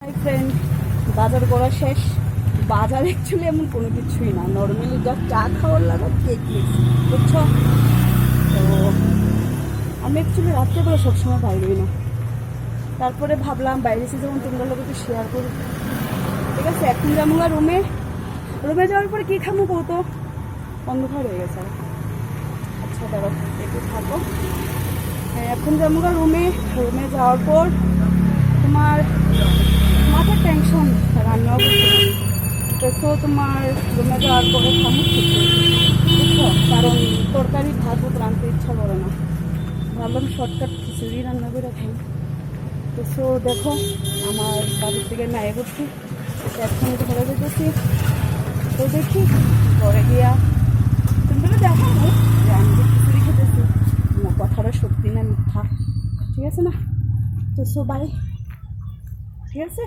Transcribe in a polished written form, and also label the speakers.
Speaker 1: Hi friend, বাজার করা শেষ। বাজার অ্যাকচুয়ালি এমন কোনো কিছুই না, নর্মালি জাস্ট চা খাওয়ার লাগে কেক মিক্স, বুঝছো? তো আমি অ্যাকচুয়ালি রাত্রেবেলা সবসময় বাইরেই না। তারপরে ভাবলাম বাইরে এসে যেমন তোমরা লোক একটু শেয়ার করি, ঠিক আছে? এখন যেমন রুমে রুমে যাওয়ার পরে কী খামো কৌতো অন্ধকার হয়ে গেছে। আচ্ছা দাঁড়ো একটু থাকো। হ্যাঁ, এখন যেমন রুমে রুমে যাওয়ার পর তোমার মাথার টেনশন, রান্নাও করতে তো তোমার রুমে যাওয়ার পরে খামো বুঝছো? কারণ তরকারি ভাত রাঁধতে ইচ্ছা করে না, ভাবলাম শর্টকাট খিচুড়ি রান্না করে খাই। তো সো দেখো আমার বাড়ির থেকে মেয়ে করছি, এখন ঘরে যেতেছি। তো দেখি ঘরে গিয়া তুমি দেখাবো যে আমি যে খিচুড়ি খেতেছি কথাটা সত্যি না মিথ্যা, ঠিক আছে না? তো সো বাই, ঠিক আছে।